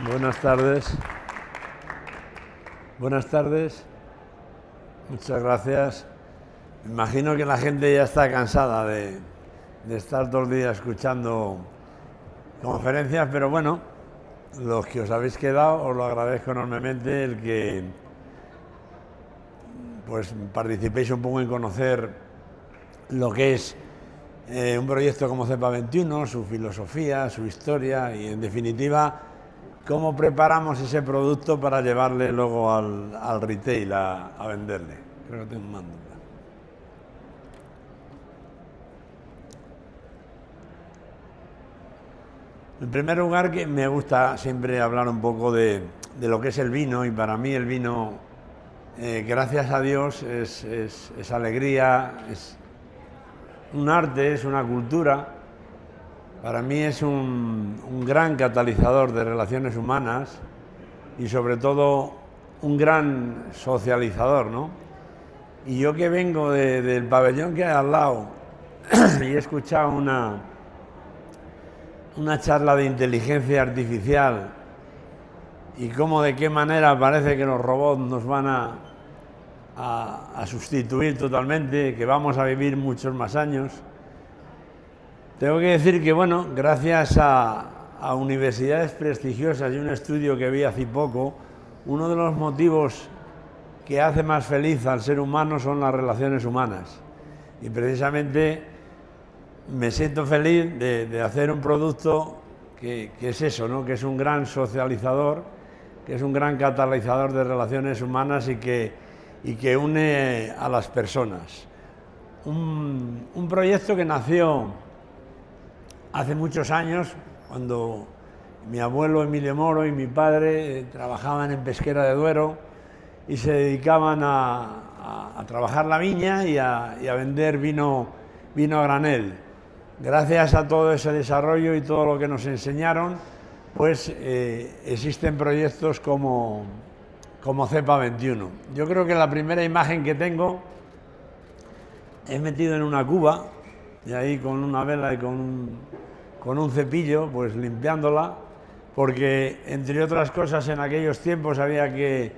Buenas tardes. Buenas tardes. Muchas gracias. Me imagino que la gente ya está cansada de estar todo el día escuchando conferencias, pero bueno, los que os habéis quedado os lo agradezco enormemente el que pues participéis un poco en conocer lo que es un proyecto como CEPA 21, su filosofía, su historia y en definitiva cómo preparamos ese producto para llevarle luego al retail a venderle. Creo que tengo un mando. En primer lugar, que me gusta siempre hablar un poco de lo que es el vino, y para mí el vino, gracias a Dios, es alegría, es un arte, es una cultura. Para mí es un gran catalizador de relaciones humanas y sobre todo un gran socializador, ¿no? Y yo que vengo del pabellón que hay al lado y he escuchado una charla de inteligencia artificial y cómo de qué manera parece que los robots nos van a sustituir totalmente, que vamos a vivir muchos más años. Tengo que decir que, bueno, gracias a universidades prestigiosas y un estudio que vi hace poco, uno de los motivos que hace más feliz al ser humano son las relaciones humanas. Y precisamente me siento feliz de hacer un producto que es eso, ¿no? Que es un gran socializador, que es un gran catalizador de relaciones humanas y que une a las personas. Un proyecto que nació hace muchos años, cuando mi abuelo Emilio Moro y mi padre trabajaban en Pesquera de Duero y se dedicaban a trabajar la viña y a vender vino a granel. Gracias a todo ese desarrollo y todo lo que nos enseñaron, pues existen proyectos como CEPA 21. Yo creo que la primera imagen que tengo es metido en una cuba y ahí con una vela y con un cepillo, pues limpiándola, porque entre otras cosas en aquellos tiempos había que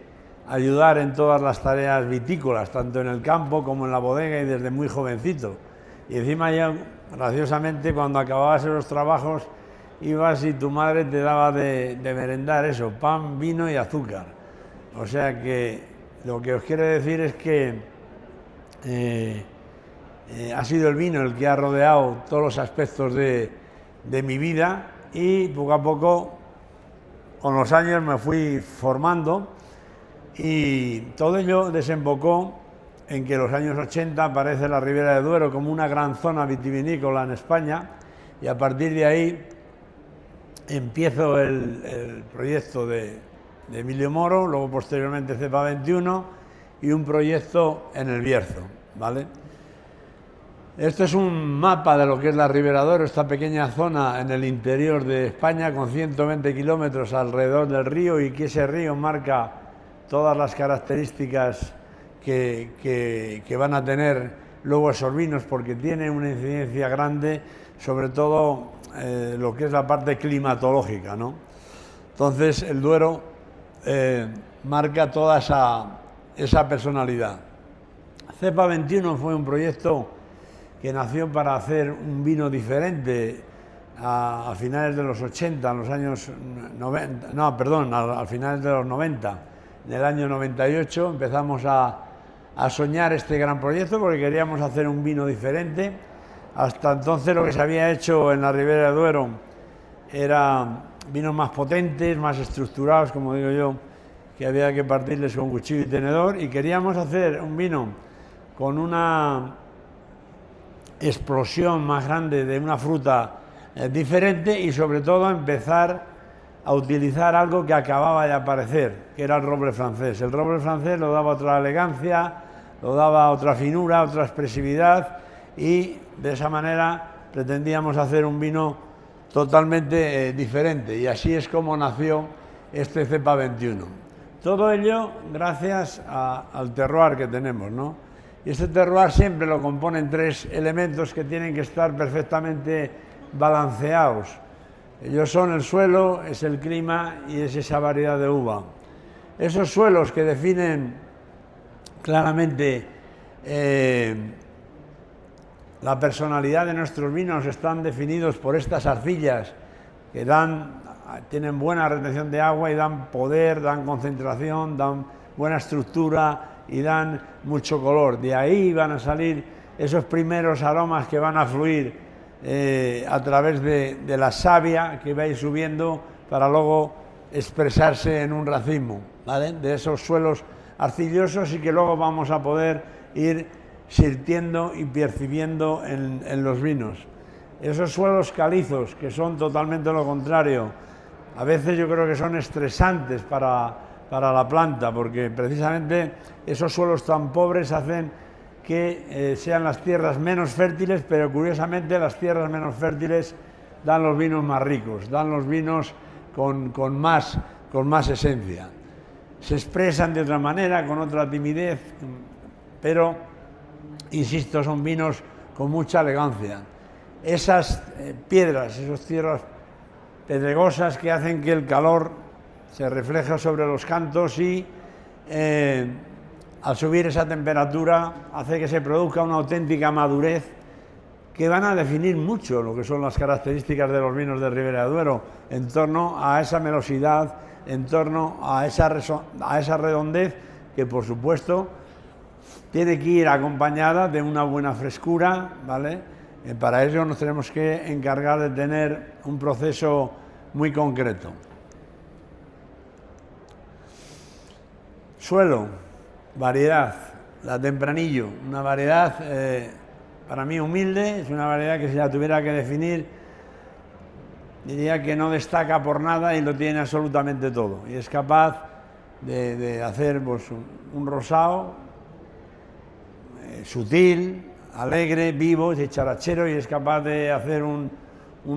ayudar en todas las tareas vitícolas, tanto en el campo como en la bodega y desde muy jovencito. Y encima ya, graciosamente, cuando acababas los trabajos, ibas y tu madre te daba de merendar eso, pan, vino y azúcar. O sea que lo que os quiero decir es que ha sido el vino el que ha rodeado todos los aspectos de mi vida y poco a poco, con los años, me fui formando y todo ello desembocó en que en los años 80 aparece la Ribera de Duero como una gran zona vitivinícola en España y a partir de ahí empiezo el proyecto de Emilio Moro, luego posteriormente CEPA 21 y un proyecto en el Bierzo, ¿vale? Esto es un mapa de lo que es la Ribera de Duero, esta pequeña zona en el interior de España con 120 kilómetros alrededor del río y que ese río marca todas las características que van a tener luego esos vinos porque tiene una incidencia grande sobre todo lo que es la parte climatológica, ¿no? Entonces el Duero marca toda esa personalidad. CEPA 21 fue un proyecto que nació para hacer un vino diferente a finales de los 80, en los años 90, no, perdón, a finales de los 90. En el año 98 empezamos a soñar este gran proyecto porque queríamos hacer un vino diferente. Hasta entonces lo que se había hecho en la Ribera de Duero era vinos más potentes, más estructurados, como digo yo, que había que partirles con cuchillo y tenedor, y queríamos hacer un vino con una explosión más grande de una fruta diferente y sobre todo empezar a utilizar algo que acababa de aparecer, que era el roble francés. El roble francés lo daba otra elegancia, lo daba otra finura, otra expresividad y de esa manera pretendíamos hacer un vino totalmente diferente y así es como nació este CEPA 21. Todo ello gracias al terroir que tenemos, ¿no? Y este terroir siempre lo componen tres elementos que tienen que estar perfectamente balanceados. Ellos son el suelo, es el clima y es esa variedad de uva. Esos suelos que definen claramente la personalidad de nuestros vinos están definidos por estas arcillas que tienen buena retención de agua y dan poder, dan concentración, dan buena estructura y dan mucho color. De ahí van a salir esos primeros aromas que van a fluir a través de la savia que va a ir subiendo para luego expresarse en un racimo, ¿vale? De esos suelos arcillosos y que luego vamos a poder ir sintiendo y percibiendo en los vinos. Esos suelos calizos, que son totalmente lo contrario, a veces yo creo que son estresantes para la planta, porque precisamente esos suelos tan pobres hacen que sean las tierras menos fértiles, pero curiosamente las tierras menos fértiles dan los vinos más ricos, dan los vinos con más esencia. Se expresan de otra manera, con otra timidez, pero, insisto, son vinos con mucha elegancia. Esas piedras, esas tierras pedregosas que hacen que el calor se refleje sobre los cantos y al subir esa temperatura hace que se produzca una auténtica madurez que van a definir mucho lo que son las características de los vinos de Ribera de Duero en torno a esa melosidad, en torno a esa redondez que por supuesto tiene que ir acompañada de una buena frescura, ¿vale? Para ello nos tenemos que encargar de tener un proceso muy concreto. Suelo, variedad, la Tempranillo, una variedad para mí humilde, es una variedad que si la tuviera que definir diría que no destaca por nada y lo tiene absolutamente todo y es capaz de hacer pues, un rosado sutil, alegre, vivo, dicharachero y es capaz de hacer un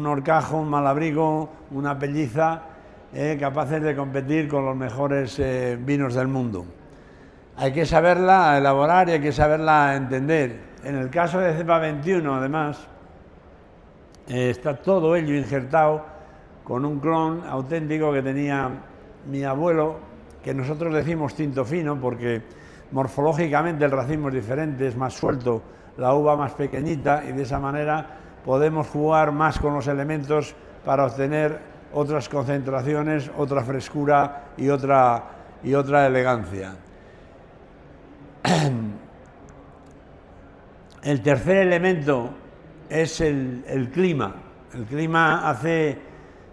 horcajo, un malabrigo, una pelliza, capaces de competir con los mejores vinos del mundo. Hay que saberla elaborar y hay que saberla entender. En el caso de Cepa 21, además, está todo ello injertado con un clon auténtico que tenía mi abuelo, que nosotros decimos tinto fino porque morfológicamente el racimo es diferente, es más suelto, la uva más pequeñita y de esa manera podemos jugar más con los elementos para obtener otras concentraciones, otra frescura y otra elegancia. El tercer elemento es el clima. El clima hace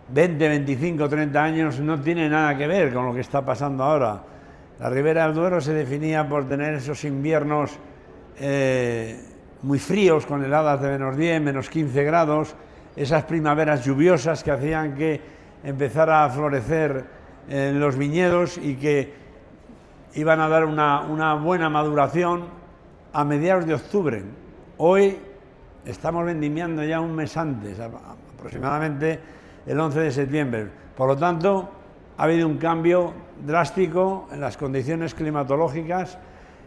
20, 25, 30 años no tiene nada que ver con lo que está pasando ahora. La Ribera del Duero se definía por tener esos inviernos muy fríos, con heladas de menos 10, menos 15 grados, esas primaveras lluviosas que hacían que empezara a florecer en los viñedos y que iban a dar una buena maduración a mediados de octubre. Hoy estamos vendimiando ya un mes antes, aproximadamente el 11 de septiembre. Por lo tanto, ha habido un cambio drástico en las condiciones climatológicas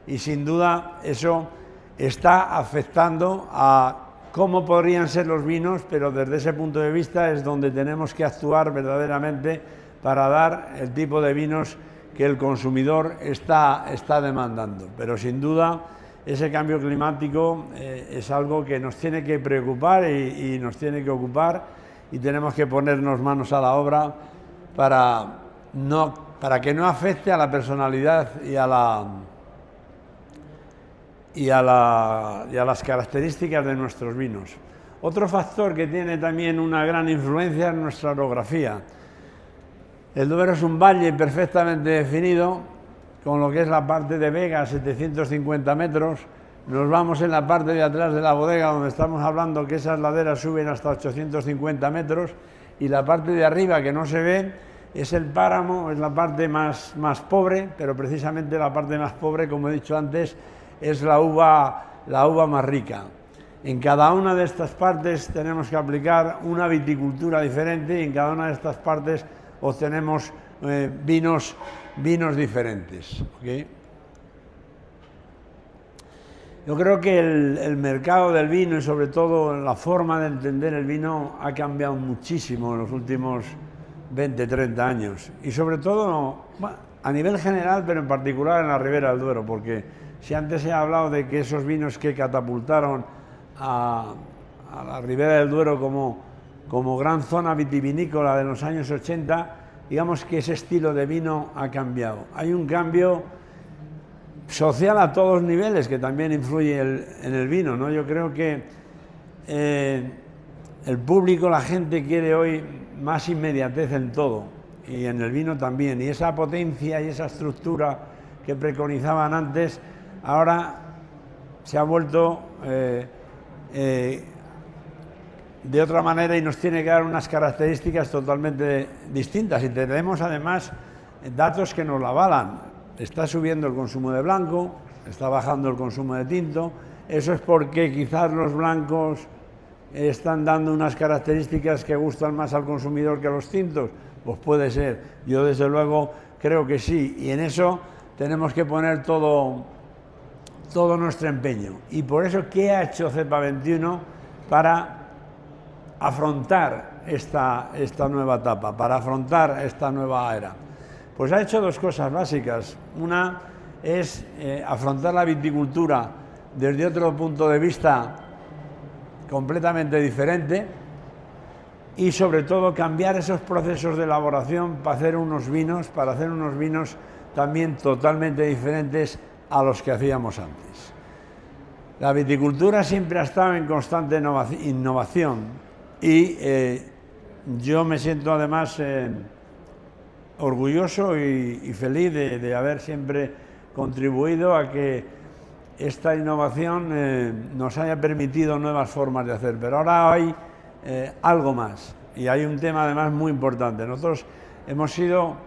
y sin duda eso está afectando a cómo podrían ser los vinos, pero desde ese punto de vista es donde tenemos que actuar verdaderamente para dar el tipo de vinos que el consumidor está demandando. Pero sin duda ese cambio climático es algo que nos tiene que preocupar y nos tiene que ocupar y tenemos que ponernos manos a la obra para que no afecte a la personalidad y a las características de nuestros vinos. Otro factor que tiene también una gran influencia es nuestra orografía. El Duero es un valle perfectamente definido, con lo que es la parte de vega, 750 metros. Nos vamos en la parte de atrás de la bodega, donde estamos hablando que esas laderas suben hasta 850 metros, y la parte de arriba, que no se ve, es el páramo, es la parte más pobre, pero precisamente la parte más pobre, como he dicho antes, es la uva más rica. En cada una de estas partes tenemos que aplicar una viticultura diferente y en cada una de estas partes obtenemos vinos diferentes. ¿Okay? Yo creo que el mercado del vino y sobre todo la forma de entender el vino ha cambiado muchísimo en los últimos 20, 30 años. Y sobre todo, bueno, a nivel general, pero en particular en la Ribera del Duero, porque si antes se ha hablado de que esos vinos que catapultaron a la Ribera del Duero como gran zona vitivinícola de los años 80, digamos que ese estilo de vino ha cambiado. Hay un cambio social a todos niveles que también influye en el vino, ¿no? Yo creo que el público, la gente quiere hoy más inmediatez en todo y en el vino también, y esa potencia y esa estructura que preconizaban antes ahora se ha vuelto de otra manera y nos tiene que dar unas características totalmente distintas, y tenemos además datos que nos la avalan. Está subiendo el consumo de blanco, está bajando el consumo de tinto. Eso es porque quizás los blancos están dando unas características que gustan más al consumidor que a los tintos. Pues puede ser. Yo desde luego creo que sí. Y en eso tenemos que poner todo nuestro empeño. Y por eso, ¿qué ha hecho Cepa 21 para afrontar esta nueva etapa, para afrontar esta nueva era? Pues ha hecho dos cosas básicas. Una es afrontar la viticultura desde otro punto de vista completamente diferente y sobre todo cambiar esos procesos de elaboración para hacer unos vinos también totalmente diferentes a los que hacíamos antes. La viticultura siempre ha estado en constante innovación y yo me siento además orgulloso y feliz de haber siempre contribuido a que esta innovación nos haya permitido nuevas formas de hacer, pero ahora hay algo más, y hay un tema además muy importante. Nosotros hemos sido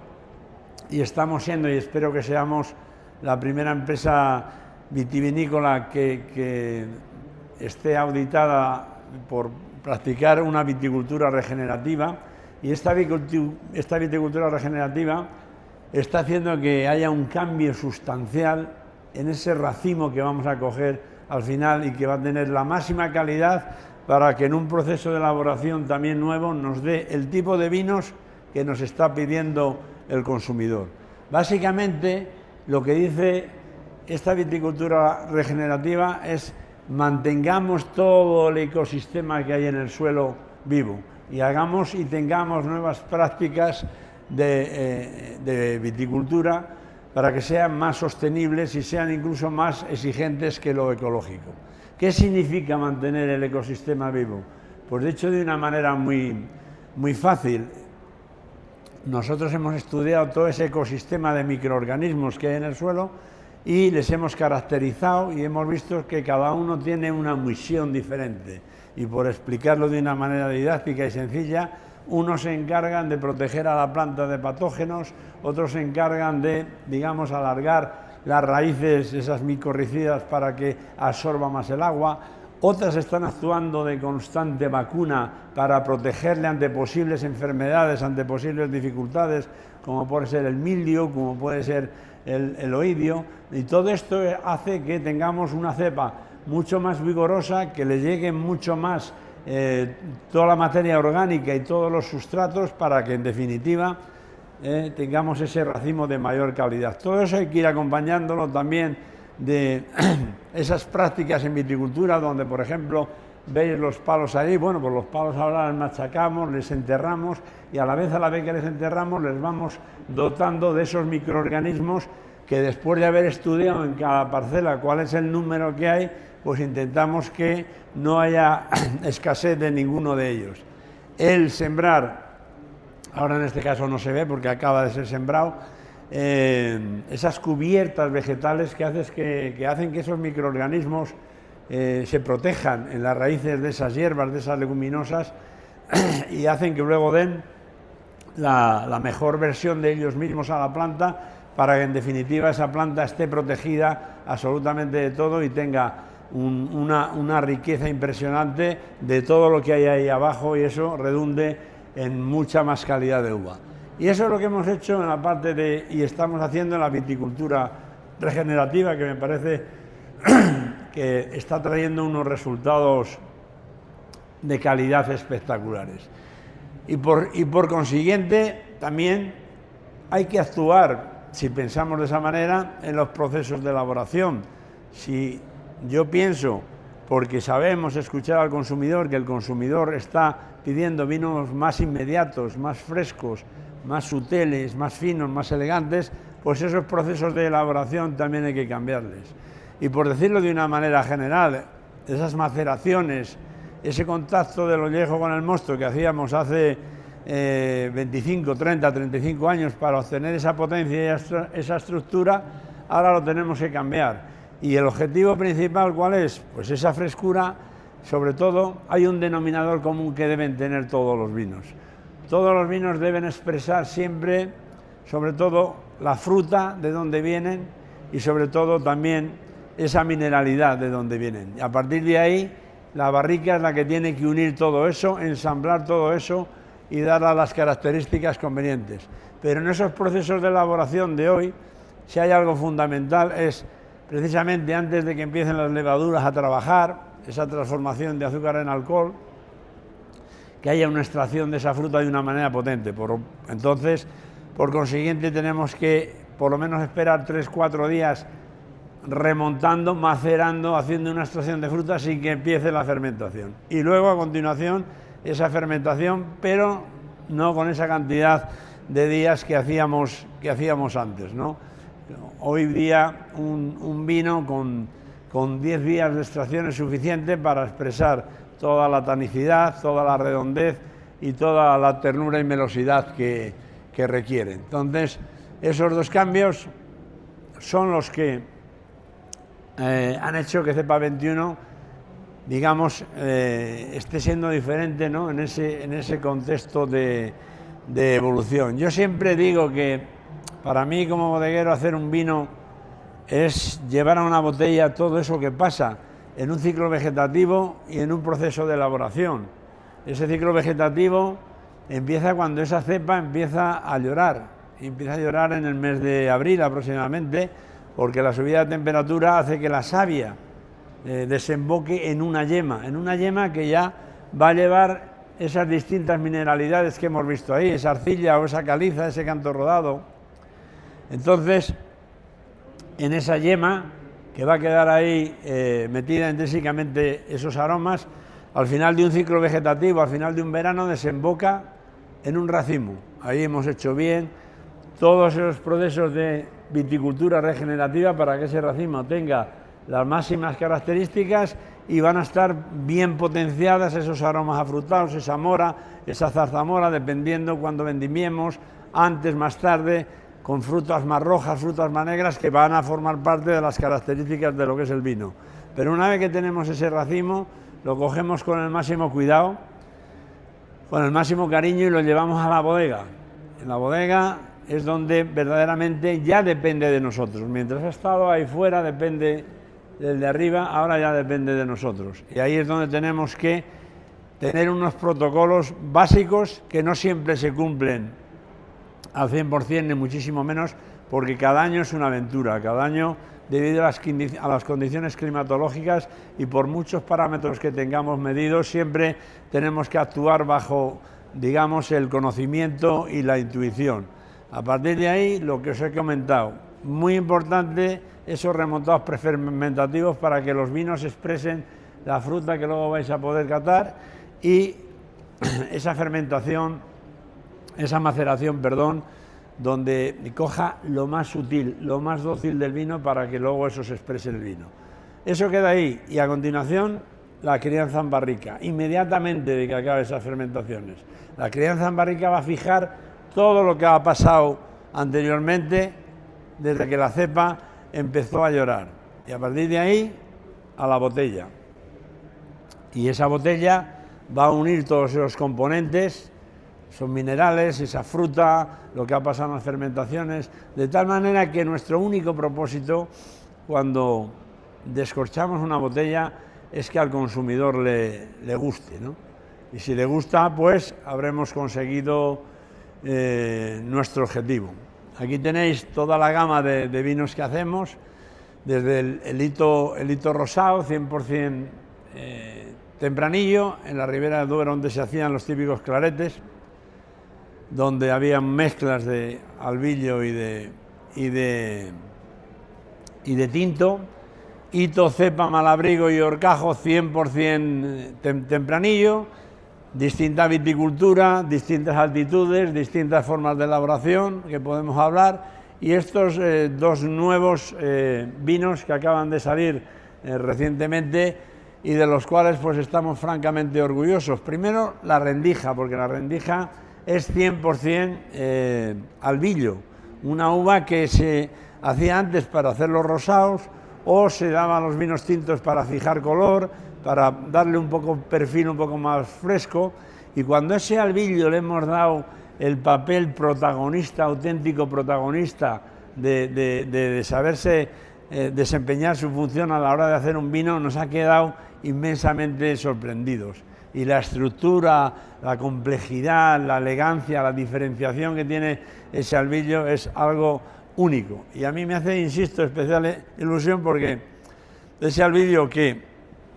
y estamos siendo, y espero que seamos, la primera empresa vitivinícola que esté auditada por practicar una viticultura regenerativa. Y esta viticultura regenerativa está haciendo que haya un cambio sustancial en ese racimo que vamos a coger al final y que va a tener la máxima calidad para que en un proceso de elaboración también nuevo nos dé el tipo de vinos que nos está pidiendo el consumidor. Básicamente, lo que dice esta viticultura regenerativa es: mantengamos todo el ecosistema que hay en el suelo vivo y hagamos y tengamos nuevas prácticas de viticultura para que sean más sostenibles y sean incluso más exigentes que lo ecológico. ¿Qué significa mantener el ecosistema vivo? Pues dicho de una manera muy fácil, nosotros hemos estudiado todo ese ecosistema de microorganismos que hay en el suelo y les hemos caracterizado y hemos visto que cada uno tiene una misión diferente. Y por explicarlo de una manera didáctica y sencilla, unos se encargan de proteger a la planta de patógenos, otros se encargan de, digamos, alargar las raíces, esas micorricidas, para que absorba más el agua, otras están actuando de constante vacuna para protegerle ante posibles enfermedades, ante posibles dificultades, como puede ser el mildio, como puede ser el oidio, y todo esto hace que tengamos una cepa mucho más vigorosa, que le llegue mucho más toda la materia orgánica y todos los sustratos para que en definitiva tengamos ese racimo de mayor calidad. Todo eso hay que ir acompañándolo también de esas prácticas en viticultura donde, por ejemplo, veis los palos ahí. Bueno, pues los palos ahora los machacamos, les enterramos y a la vez que les enterramos les vamos dotando de esos microorganismos que, después de haber estudiado en cada parcela cuál es el número que hay, pues intentamos que no haya escasez de ninguno de ellos. El sembrar, ahora en este caso no se ve porque acaba de ser sembrado, esas cubiertas vegetales que hacen que esos microorganismos se protejan en las raíces de esas hierbas, de esas leguminosas, y hacen que luego den la mejor versión de ellos mismos a la planta, para que en definitiva esa planta esté protegida absolutamente de todo y tenga una riqueza impresionante de todo lo que hay ahí abajo, y eso redunde en mucha más calidad de uva. Y eso es lo que hemos hecho en la parte y estamos haciendo en la viticultura regenerativa, que me parece que está trayendo unos resultados de calidad espectaculares. Y por consiguiente, también hay que actuar, si pensamos de esa manera, en los procesos de elaboración. Si yo pienso, porque sabemos escuchar al consumidor, que el consumidor está pidiendo vinos más inmediatos, más frescos, más sutiles, más finos, más elegantes, pues esos procesos de elaboración también hay que cambiarles. Y por decirlo de una manera general, esas maceraciones, ese contacto del ollejo con el mosto que hacíamos hace 25, 30, 35 años para obtener esa potencia y esa estructura, ahora lo tenemos que cambiar. Y el objetivo principal, ¿cuál es? Pues esa frescura. Sobre todo, hay un denominador común que deben tener todos los vinos. Todos los vinos deben expresar siempre, sobre todo, la fruta de donde vienen y sobre todo también esa mineralidad de donde vienen. Y a partir de ahí, la barrica es la que tiene que unir todo eso, ensamblar todo eso y dar a las características convenientes. Pero en esos procesos de elaboración de hoy, si hay algo fundamental es precisamente antes de que empiecen las levaduras a trabajar, esa transformación de azúcar en alcohol, que haya una extracción de esa fruta de una manera potente. Entonces, por consiguiente, tenemos que por lo menos esperar 3-4 días remontando, macerando, haciendo una extracción de fruta sin que empiece la fermentación. Y luego, a continuación, esa fermentación, pero no con esa cantidad de días que hacíamos antes, ¿no? Hoy día un vino con 10 días de extracción es suficiente para expresar toda la tanicidad, toda la redondez y toda la ternura y melosidad que requiere. Entonces, esos dos cambios son los que han hecho que Cepa 21, digamos, esté siendo diferente, ¿no? en ese contexto de evolución. Yo siempre digo que para mí como bodeguero hacer un vino es llevar a una botella todo eso que pasa en un ciclo vegetativo y en un proceso de elaboración. Ese ciclo vegetativo empieza cuando esa cepa empieza a llorar, y empieza a llorar en el mes de abril aproximadamente, porque la subida de temperatura hace que la savia desemboque en una yema que ya va a llevar esas distintas mineralidades que hemos visto ahí, esa arcilla o esa caliza, ese canto rodado. Entonces, en esa yema, que va a quedar ahí metida intrínsecamente esos aromas, al final de un ciclo vegetativo, al final de un verano, desemboca en un racimo. Ahí hemos hecho bien todos esos procesos de viticultura regenerativa para que ese racimo tenga las máximas características y van a estar bien potenciadas esos aromas afrutados, esa mora, esa zarzamora, dependiendo cuando vendimiemos, antes, más tarde, con frutas más rojas, frutas más negras, que van a formar parte de las características de lo que es el vino. Pero una vez que tenemos ese racimo, lo cogemos con el máximo cuidado, con el máximo cariño y lo llevamos a la bodega. En la bodega es donde verdaderamente ya depende de nosotros. Mientras ha estado ahí fuera, depende del de arriba, ahora ya depende de nosotros. Y ahí es donde tenemos que tener unos protocolos básicos que no siempre se cumplen al 100%, ni muchísimo menos, porque cada año es una aventura, cada año, debido a las condiciones climatológicas y por muchos parámetros que tengamos medidos, siempre tenemos que actuar bajo, digamos, el conocimiento y la intuición. A partir de ahí, lo que os he comentado, muy importante, esos remontados prefermentativos para que los vinos expresen la fruta que luego vais a poder catar y esa fermentación, esa maceración, perdón, donde coja lo más sutil, lo más dócil del vino para que luego eso se exprese en el vino. Eso queda ahí y a continuación la crianza en barrica, inmediatamente de que acabe esas fermentaciones. La crianza en barrica va a fijar todo lo que ha pasado anteriormente desde que la cepa empezó a llorar y a partir de ahí a la botella. Y esa botella va a unir todos esos componentes, son minerales, esa fruta, lo que ha pasado en las fermentaciones, de tal manera que nuestro único propósito cuando descorchamos una botella es que al consumidor le guste, ¿no? Y si le gusta, pues habremos conseguido nuestro objetivo. Aquí tenéis toda la gama de vinos que hacemos, desde el hito rosado, 100% tempranillo, en la ribera del Duero, donde se hacían los típicos claretes, donde había mezclas de albillo y de tinto, hito, cepa, malabrigo y horcajo, 100% tempranillo, distinta viticultura, distintas altitudes, distintas formas de elaboración que podemos hablar, y estos dos nuevos vinos que acaban de salir recientemente y de los cuales pues estamos francamente orgullosos. Primero la rendija, porque la rendija es 100% albillo, una uva que se hacía antes para hacer los rosados o se daban los vinos tintos para fijar color, para darle un poco perfil un poco más fresco, y cuando a ese albillo le hemos dado el papel protagonista, auténtico protagonista de saberse desempeñar su función a la hora de hacer un vino, nos ha quedado inmensamente sorprendidos. Y la estructura, la complejidad, la elegancia, la diferenciación que tiene ese albillo es algo único. Y a mí me hace, insisto, especial ilusión porque ese albillo que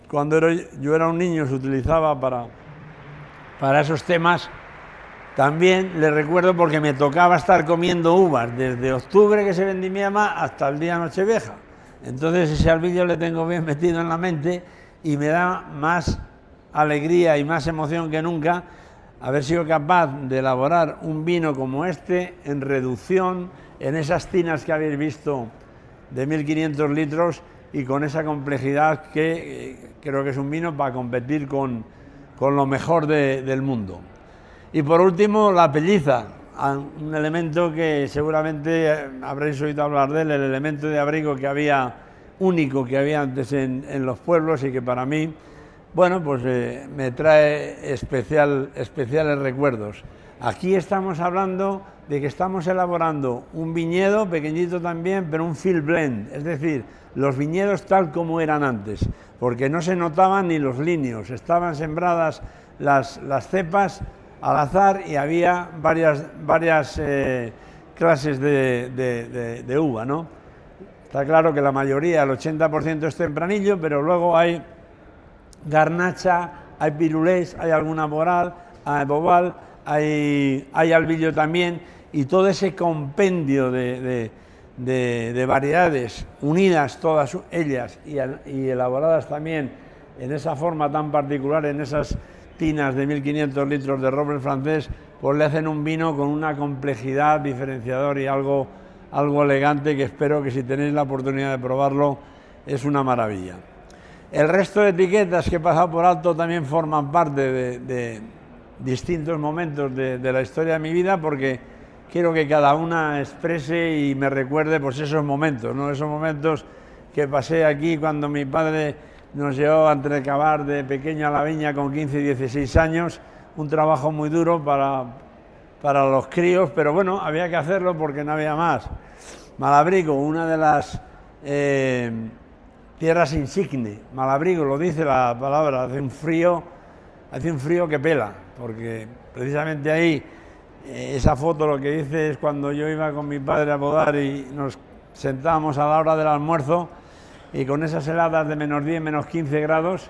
cuando yo era un niño se utilizaba para esos temas, también le recuerdo porque me tocaba estar comiendo uvas desde octubre, que se vendimiaba, hasta el día Nochevieja. Entonces ese albillo le tengo bien metido en la mente y me da más alegría y más emoción que nunca haber sido capaz de elaborar un vino como este en reducción, en esas tinas que habéis visto de 1500 litros y con esa complejidad que creo que es un vino para competir con lo mejor del mundo. Y por último, la pelliza, un elemento que seguramente habréis oído hablar de él, el elemento de abrigo único que había antes en los pueblos y que para mí, bueno, pues me trae especiales recuerdos. Aquí estamos hablando de que estamos elaborando un viñedo pequeñito también, pero un field blend, es decir, los viñedos tal como eran antes, porque no se notaban ni los líneos, estaban sembradas las cepas al azar y había varias clases de uva, ¿no? Está claro que la mayoría, el 80% es tempranillo, pero luego hay garnacha, hay pirulés, hay alguna boral, hay bobal, hay albillo también, y todo ese compendio de variedades unidas todas ellas y elaboradas también en esa forma tan particular, en esas tinas de 1500 litros de roble francés, pues le hacen un vino con una complejidad diferenciador y algo elegante que espero que si tenéis la oportunidad de probarlo es una maravilla. El resto de etiquetas que he pasado por alto también forman parte de distintos momentos de la historia de mi vida, porque quiero que cada una exprese y me recuerde pues esos momentos, ¿no? Esos momentos que pasé aquí cuando mi padre nos llevó a entrecavar de pequeño a la viña con 15 y 16 años, un trabajo muy duro para los críos, pero bueno, había que hacerlo porque no había más. Malabrigo, una de las tierras insigne, Malabrigo, lo dice la palabra, hace un frío que pela, porque precisamente ahí, esa foto lo que dice es cuando yo iba con mi padre a podar y nos sentábamos a la hora del almuerzo y con esas heladas de -10, -15 grados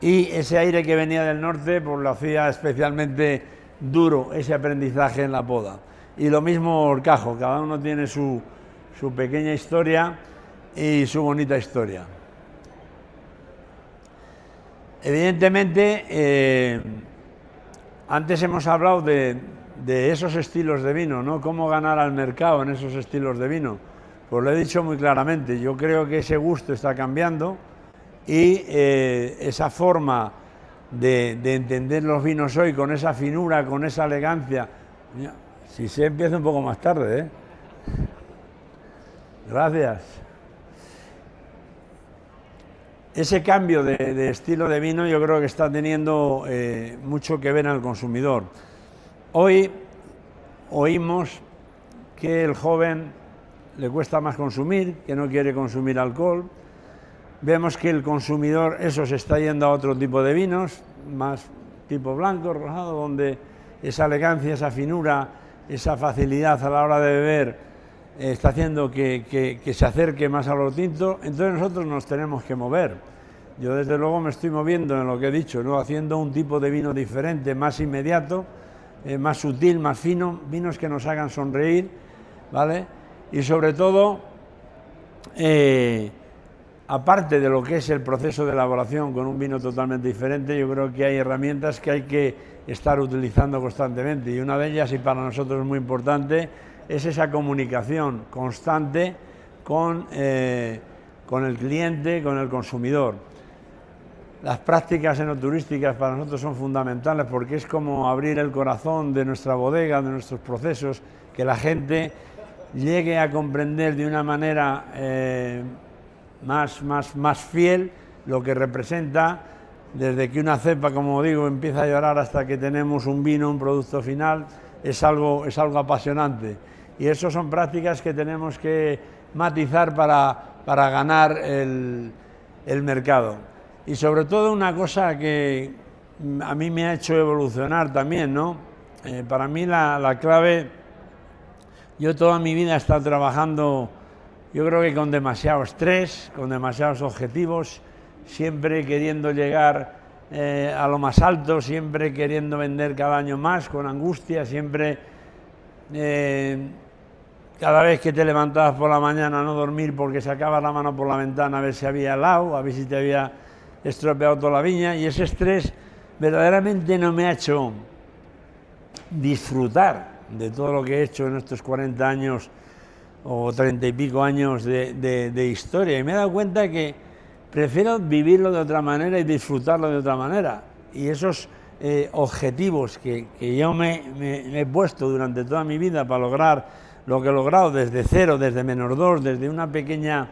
y ese aire que venía del norte, pues lo hacía especialmente duro ese aprendizaje en la poda. Y lo mismo horcajo, cada uno tiene su pequeña historia y su bonita historia. Evidentemente, antes hemos hablado de esos estilos de vino, ¿no? Cómo ganar al mercado en esos estilos de vino. Pues lo he dicho muy claramente, yo creo que ese gusto está cambiando y esa forma de entender los vinos hoy, con esa finura, con esa elegancia. Si se empieza un poco más tarde, ¿eh? Gracias. Ese cambio de estilo de vino yo creo que está teniendo mucho que ver en el consumidor. Hoy oímos que el joven le cuesta más consumir, que no quiere consumir alcohol. Vemos que el consumidor se está yendo a otro tipo de vinos, más tipo blanco, rosado, donde esa elegancia, esa finura, esa facilidad a la hora de beber está haciendo que se acerque más a lo tinto, entonces nosotros nos tenemos que mover. Yo desde luego me estoy moviendo en lo que he dicho, ¿no? Haciendo un tipo de vino diferente, más inmediato, más sutil, más fino, vinos que nos hagan sonreír, ¿vale? Y sobre todo, aparte de lo que es el proceso de elaboración con un vino totalmente diferente, yo creo que hay herramientas que hay que estar utilizando constantemente, y una de ellas, y para nosotros es muy importante, es esa comunicación constante con el cliente, con el consumidor. Las prácticas enoturísticas para nosotros son fundamentales porque es como abrir el corazón de nuestra bodega, de nuestros procesos, que la gente llegue a comprender de una manera más fiel lo que representa, desde que una cepa, como digo, empieza a llorar hasta que tenemos un vino, un producto final, es algo apasionante. Y eso son prácticas que tenemos que matizar para ganar el mercado. Y sobre todo una cosa que a mí me ha hecho evolucionar también, ¿no? Para mí la clave, yo toda mi vida he estado trabajando, yo creo que con demasiado estrés, con demasiados objetivos, siempre queriendo llegar a lo más alto, siempre queriendo vender cada año más, con angustia, siempre, cada vez que te levantabas por la mañana, no dormir porque sacabas la mano por la ventana a ver si había helado, a ver si te había estropeado toda la viña, y ese estrés verdaderamente no me ha hecho disfrutar de todo lo que he hecho en estos 40 años o 30 y pico años de historia, y me he dado cuenta que prefiero vivirlo de otra manera y disfrutarlo de otra manera, y esos objetivos que yo me he puesto durante toda mi vida para lograr lo que he logrado desde cero, desde -2, desde una pequeña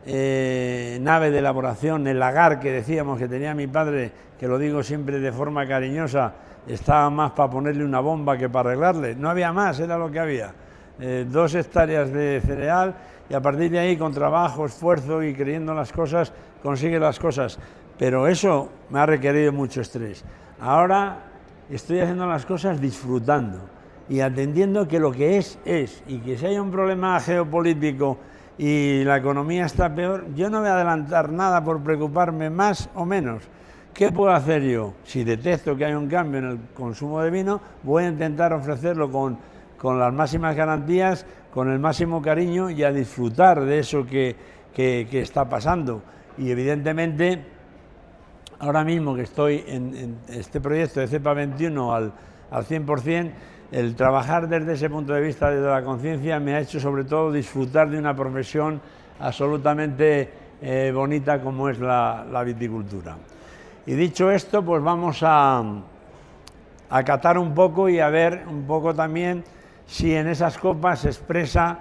nave de elaboración, el lagar que decíamos que tenía mi padre, que lo digo siempre de forma cariñosa, estaba más para ponerle una bomba que para arreglarle, no había más, era lo que había, 2 hectáreas de cereal, y a partir de ahí, con trabajo, esfuerzo y creyendo en las cosas, consigue las cosas, pero eso me ha requerido mucho estrés. Ahora estoy haciendo las cosas disfrutando y atendiendo que lo que es, y que si hay un problema geopolítico y la economía está peor, yo no voy a adelantar nada por preocuparme más o menos. ¿Qué puedo hacer yo? Si detecto que hay un cambio en el consumo de vino, voy a intentar ofrecerlo con las máximas garantías, con el máximo cariño, y a disfrutar de eso que está pasando. Y evidentemente, ahora mismo que estoy en este proyecto de Cepa 21 al 100%, el trabajar desde ese punto de vista, desde la conciencia, me ha hecho sobre todo disfrutar de una profesión absolutamente bonita como es la viticultura. Y dicho esto, pues vamos a catar un poco y a ver un poco también si en esas copas se expresa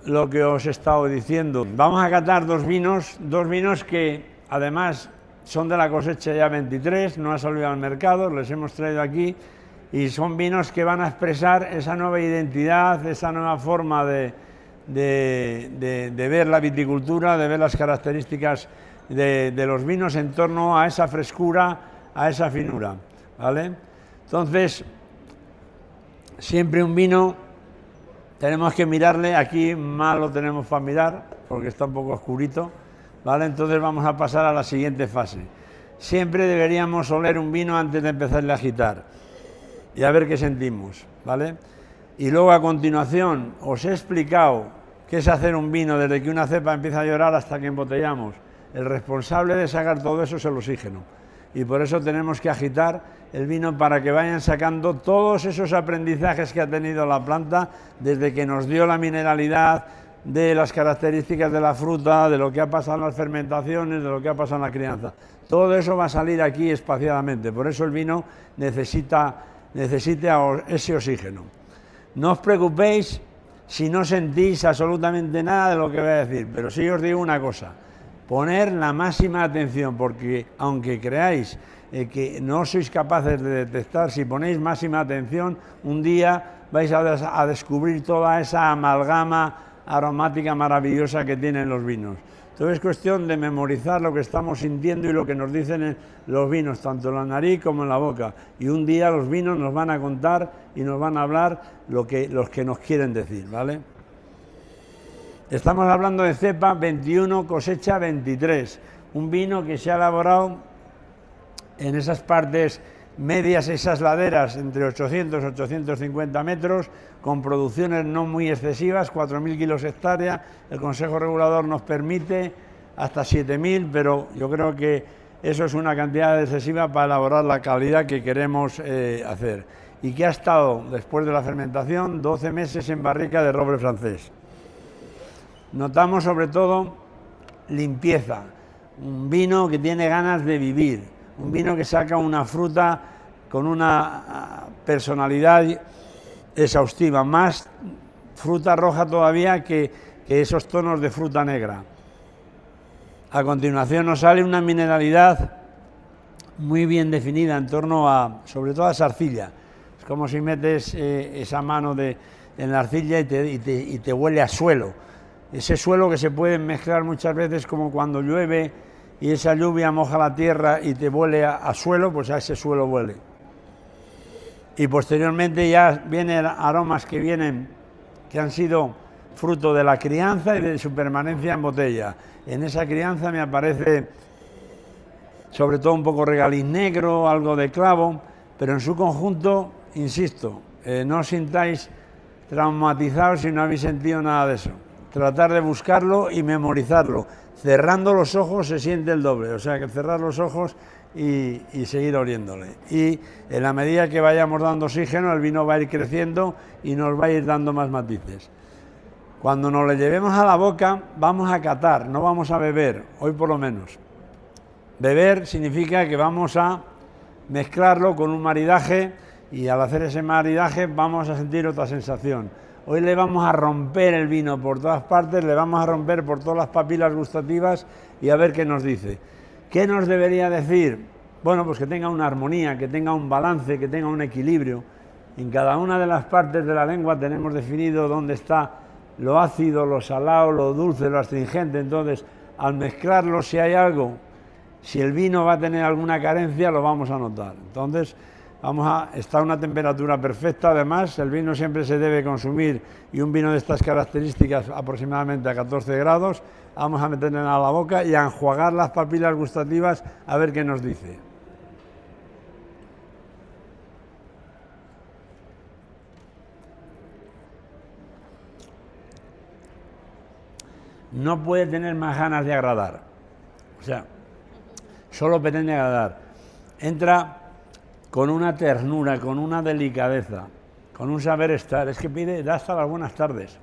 lo que os he estado diciendo. Vamos a catar dos vinos que además son de la cosecha ya 23, no ha salido al mercado, les hemos traído aquí, y son vinos que van a expresar esa nueva identidad, esa nueva forma de ver la viticultura, de ver las características de los vinos en torno a esa frescura, a esa finura, ¿vale? Entonces, siempre un vino tenemos que mirarle, aquí más lo tenemos para mirar porque está un poco oscurito, ¿vale? Entonces vamos a pasar a la siguiente fase. Siempre deberíamos oler un vino antes de empezarle a agitar y a ver qué sentimos, ¿vale? Y luego a continuación os he explicado qué es hacer un vino desde que una cepa empieza a llorar hasta que embotellamos. El responsable de sacar todo eso es el oxígeno, y por eso tenemos que agitar el vino para que vayan sacando todos esos aprendizajes que ha tenido la planta desde que nos dio la mineralidad, de las características de la fruta, de lo que ha pasado en las fermentaciones, de lo que ha pasado en la crianza. Todo eso va a salir aquí espaciadamente, por eso el vino necesita ese oxígeno. No os preocupéis si no sentís absolutamente nada de lo que voy a decir, pero sí os digo una cosa: poner la máxima atención, porque aunque creáis que no sois capaces de detectar, si ponéis máxima atención, un día vais a descubrir toda esa amalgama aromática maravillosa que tienen los vinos. Entonces es cuestión de memorizar lo que estamos sintiendo y lo que nos dicen los vinos, tanto en la nariz como en la boca. Y un día los vinos nos van a contar y nos van a hablar los que nos quieren decir, ¿vale? Estamos hablando de cepa 21, cosecha 23, un vino que se ha elaborado en esas partes medias, esas laderas entre 800 y 850 metros, con producciones no muy excesivas, 4.000 kilos hectárea. El Consejo Regulador nos permite hasta 7.000, pero yo creo que eso es una cantidad excesiva para elaborar la calidad que queremos hacer. Y que ha estado, después de la fermentación, 12 meses en barrica de roble francés. Notamos sobre todo limpieza, un vino que tiene ganas de vivir, un vino que saca una fruta con una personalidad exhaustiva, más fruta roja todavía que esos tonos de fruta negra. A continuación nos sale una mineralidad muy bien definida en torno a, sobre todo a esa arcilla. Es como si metes esa mano en la arcilla y te huele a suelo. Ese suelo que se puede mezclar muchas veces como cuando llueve y esa lluvia moja la tierra y te huele a suelo, pues a ese suelo huele. Y posteriormente ya vienen aromas que han sido fruto de la crianza y de su permanencia en botella. En esa crianza me aparece sobre todo un poco regaliz negro, algo de clavo, pero en su conjunto, insisto, no os sintáis traumatizados si no habéis sentido nada de eso. Tratar de buscarlo y memorizarlo. Cerrando los ojos se siente el doble, o sea que cerrar los ojos y seguir oliéndole. Y en la medida que vayamos dando oxígeno, el vino va a ir creciendo y nos va a ir dando más matices. Cuando nos lo llevemos a la boca, vamos a catar, no vamos a beber, hoy por lo menos. Beber significa que vamos a mezclarlo con un maridaje y al hacer ese maridaje vamos a sentir otra sensación. Hoy le vamos a romper el vino por todas partes, le vamos a romper por todas las papilas gustativas y a ver qué nos dice. ¿Qué nos debería decir? Bueno, pues que tenga una armonía, que tenga un balance, que tenga un equilibrio. En cada una de las partes de la lengua tenemos definido dónde está lo ácido, lo salado, lo dulce, lo astringente. Entonces, al mezclarlo, si hay algo, si el vino va a tener alguna carencia, lo vamos a notar. Entonces, está a una temperatura perfecta. Además, el vino siempre se debe consumir, y un vino de estas características aproximadamente a 14 grados, vamos a meterlo a la boca y a enjuagar las papilas gustativas a ver qué nos dice. No puede tener más ganas de agradar, o sea, solo pretende agradar. Entra con una ternura, con una delicadeza, con un saber estar. Es que da hasta las buenas tardes.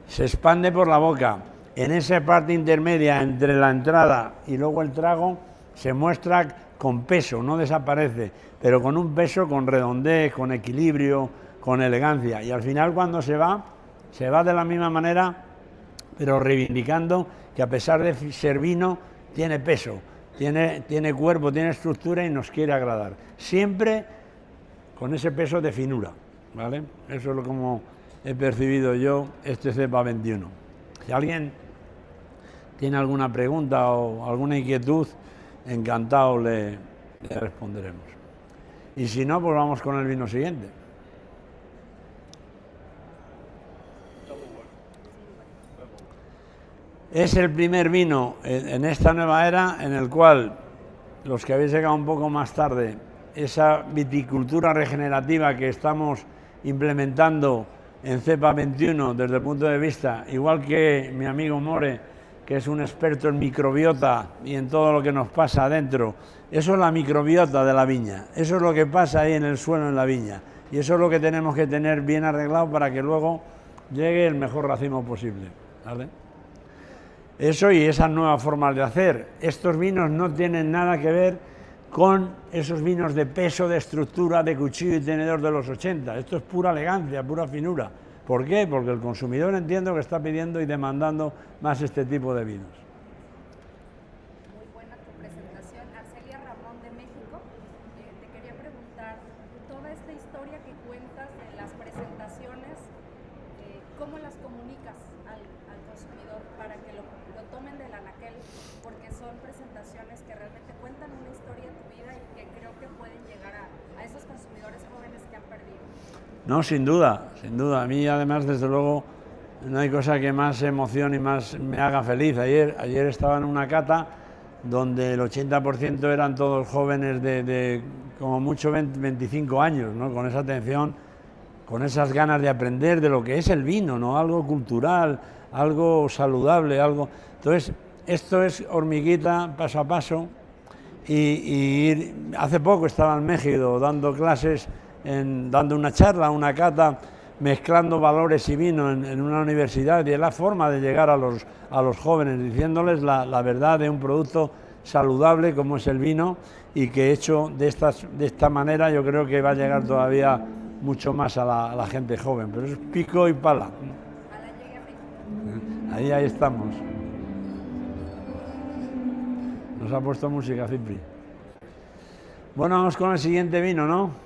Se expande por la boca. En esa parte intermedia entre la entrada y luego el trago se muestra con peso, no desaparece, pero con un peso, con redondez, con equilibrio, con elegancia. Y al final, cuando se va de la misma manera, pero reivindicando que a pesar de ser vino, tiene peso. Tiene cuerpo, tiene estructura y nos quiere agradar. Siempre con ese peso de finura, ¿vale? Eso es como he percibido yo este cepa 21. Si alguien tiene alguna pregunta o alguna inquietud, encantado le responderemos. Y si no, pues vamos con el vino siguiente. Es el primer vino en esta nueva era en el cual los que habéis llegado un poco más tarde, esa viticultura regenerativa que estamos implementando en cepa 21 desde el punto de vista, igual que mi amigo More, que es un experto en microbiota y en todo lo que nos pasa adentro, eso es la microbiota de la viña, eso es lo que pasa ahí en el suelo en la viña, y eso es lo que tenemos que tener bien arreglado para que luego llegue el mejor racimo posible, ¿vale? Eso y esas nuevas formas de hacer. Estos vinos no tienen nada que ver con esos vinos de peso, de estructura, de cuchillo y tenedor de los 80. Esto es pura elegancia, pura finura. ¿Por qué? Porque el consumidor, entiendo, que está pidiendo y demandando más este tipo de vinos. Muy buena tu presentación. Arcelia Ramón de México. Te quería preguntar, toda esta historia que cuentas de las presentaciones, ¿cómo las comunicas al consumidor para que lo tomen del anaquel? Porque son presentaciones que realmente cuentan una historia de tu vida y que creo que pueden llegar a esos consumidores jóvenes que han perdido. No, sin duda, sin duda. A mí, además, desde luego, No hay cosa que más emoción y más me haga feliz. Ayer estaba en una cata donde el 80% eran todos jóvenes de como mucho 25 años, ¿no? Con esa atención, con esas ganas de aprender de lo que es el vino, ¿no? Algo cultural, algo saludable, algo... Entonces, esto es hormiguita, paso a paso, hace poco estaba en México dando clases, dando una charla, una cata, mezclando valores y vino en una universidad, y es la forma de llegar a los jóvenes, diciéndoles la verdad de un producto saludable como es el vino, y que hecho de esta manera yo creo que va a llegar todavía mucho más a la gente joven, pero es pico y pala. Ahí estamos. Nos ha puesto música, Cipri. Bueno, vamos con el siguiente vino, ¿no?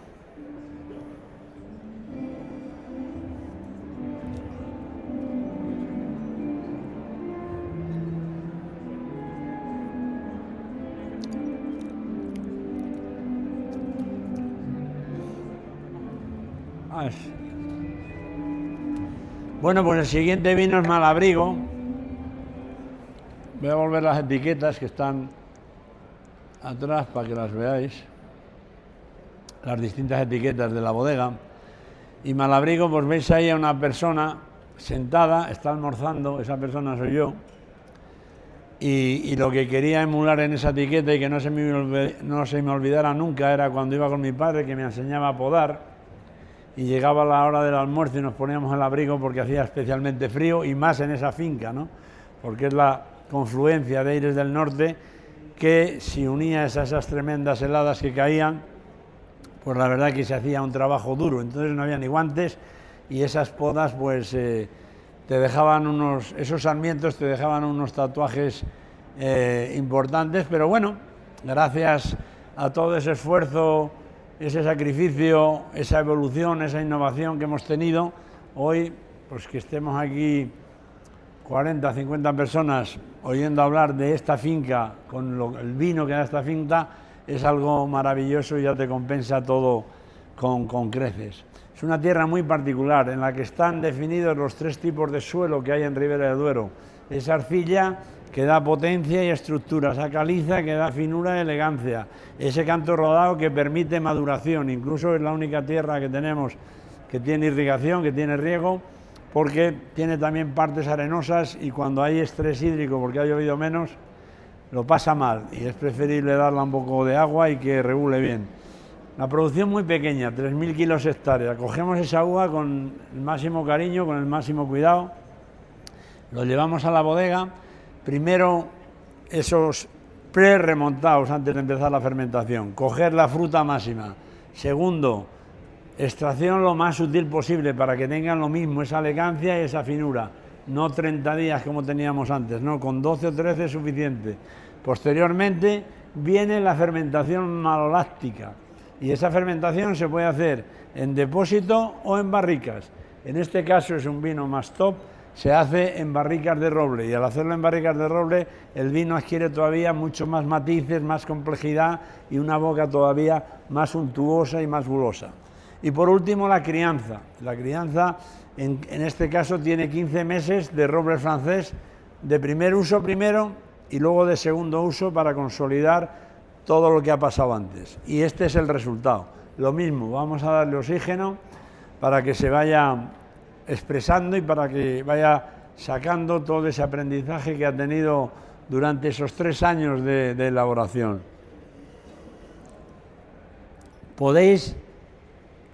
Bueno, pues el siguiente vino es Malabrigo. Voy a volver las etiquetas que están atrás para que las veáis, las distintas etiquetas de la bodega. Y Malabrigo, pues veis ahí a una persona sentada, está almorzando, esa persona soy yo, y lo que quería emular en esa etiqueta y que no se me olvidara nunca era cuando iba con mi padre, que me enseñaba a podar, y llegaba la hora del almuerzo y nos poníamos el abrigo porque hacía especialmente frío, y más en esa finca, ¿no? Porque es la confluencia de aires del norte que, si unías a esas tremendas heladas que caían, pues la verdad que se hacía un trabajo duro. Entonces no había ni guantes, y esas podas pues te dejaban esos sarmientos te dejaban unos tatuajes importantes, pero bueno, gracias a todo ese esfuerzo, ese sacrificio, esa evolución, esa innovación que hemos tenido, hoy pues que estemos aquí 40, 50 personas oyendo hablar de esta finca, con el vino que da esta finca, es algo maravilloso y ya te compensa todo con creces. Es una tierra muy particular en la que están definidos los 3 tipos de suelo que hay en Ribera del Duero. Esa arcilla que da potencia y estructura, esa caliza que da finura y elegancia, ese canto rodado que permite maduración, incluso es la única tierra que tenemos que tiene irrigación, que tiene riego, porque tiene también partes arenosas, y cuando hay estrés hídrico porque ha llovido menos, lo pasa mal, y es preferible darle un poco de agua y que regule bien. La producción muy pequeña, 3.000 kilos hectárea. Cogemos esa uva con el máximo cariño, con el máximo cuidado, lo llevamos a la bodega, primero esos pre-remontados antes de empezar la fermentación, coger la fruta máxima. Segundo, extracción lo más sutil posible para que tengan lo mismo, esa elegancia y esa finura. No 30 días como teníamos antes, no, con 12 o 13 es suficiente. Posteriormente viene la fermentación maloláctica, y esa fermentación se puede hacer en depósito o en barricas. En este caso es un vino más top, se hace en barricas de roble, y al hacerlo en barricas de roble el vino adquiere todavía mucho más matices, más complejidad y una boca todavía más untuosa y más bulosa. Y por último, la crianza. La crianza en este caso tiene 15 meses de roble francés de primer uso primero y luego de segundo uso para consolidar todo lo que ha pasado antes. Y este es el resultado. Lo mismo, vamos a darle oxígeno para que se vaya expresando y para que vaya sacando todo ese aprendizaje que ha tenido durante esos 3 años de elaboración. Podéis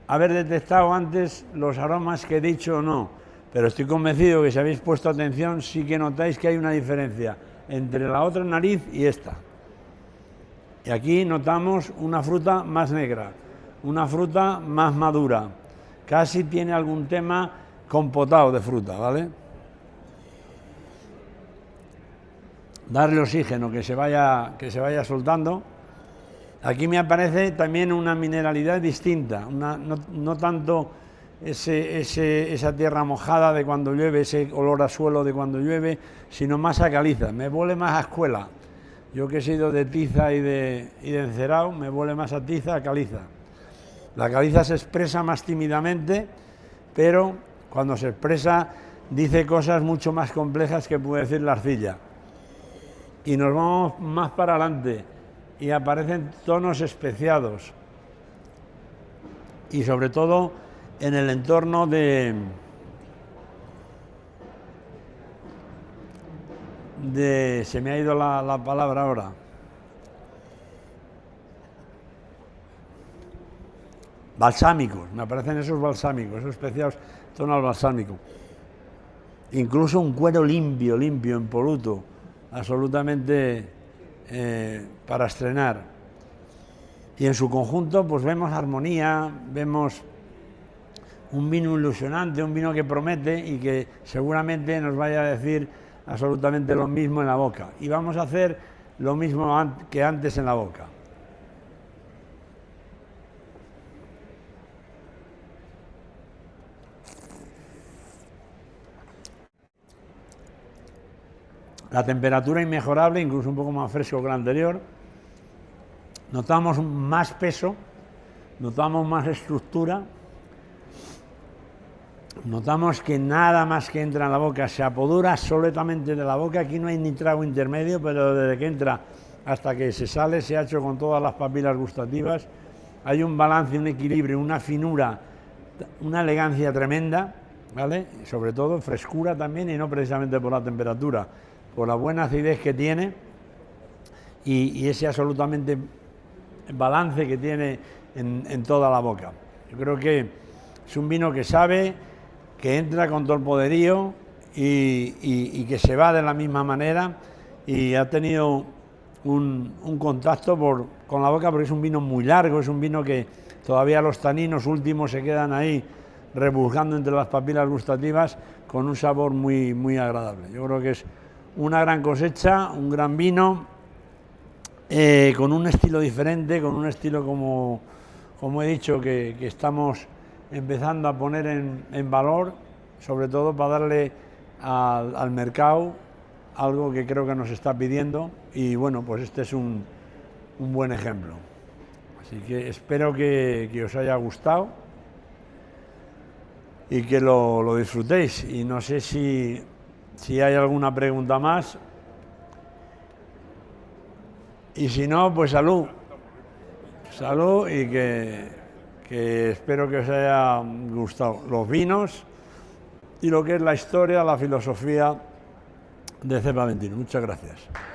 haber detectado antes los aromas que he dicho o no, pero estoy convencido que si habéis puesto atención sí que notáis que hay una diferencia entre la otra nariz y esta. Y aquí notamos una fruta más negra, una fruta más madura, casi tiene algún tema compotado de fruta, ¿vale? Darle oxígeno, que se vaya soltando. Aquí me aparece también una mineralidad distinta, no tanto esa tierra mojada de cuando llueve, ese olor a suelo de cuando llueve, sino más a caliza, me huele más a escuela. Yo que he sido de tiza y de encerado, me huele más a tiza, a caliza. La caliza se expresa más tímidamente, pero cuando se expresa dice cosas mucho más complejas que puede decir la arcilla. Y nos vamos más para adelante y aparecen tonos especiados. Y sobre todo en el entorno se me ha ido la palabra ahora. Balsámicos, me aparecen esos balsámicos, esos especiados tonos balsámicos. Incluso un cuero limpio, impoluto, absolutamente para estrenar. Y en su conjunto pues vemos armonía, vemos un vino ilusionante, un vino que promete y que seguramente nos vaya a decir absolutamente lo mismo en la boca. Y vamos a hacer lo mismo que antes en la boca. La temperatura inmejorable, incluso un poco más fresco que la anterior. Notamos más peso, notamos más estructura. Notamos que nada más que entra en la boca se apodura absolutamente de la boca. Aquí no hay ni trago intermedio, pero desde que entra hasta que se sale se ha hecho con todas las papilas gustativas. Hay un balance, un equilibrio, una finura, una elegancia tremenda, ¿vale? Sobre todo frescura también, y no precisamente por la temperatura, por la buena acidez que tiene y ese absolutamente balance que tiene en toda la boca. Yo creo que es un vino que sabe, que entra con todo el poderío y que se va de la misma manera, y ha tenido un contacto con la boca porque es un vino muy largo, es un vino que todavía los taninos últimos se quedan ahí rebuscando entre las papilas gustativas con un sabor muy, muy agradable. Yo creo que es una gran cosecha, un gran vino, con un estilo diferente, con un estilo como he dicho que estamos empezando a poner en valor, sobre todo para darle al mercado algo que creo que nos está pidiendo, y bueno, pues este es un buen ejemplo. Así que espero que os haya gustado y que lo disfrutéis, y no sé si hay alguna pregunta más, y si no, pues salud, y que espero que os haya gustado los vinos y lo que es la historia, la filosofía de Cepa 21. Muchas gracias.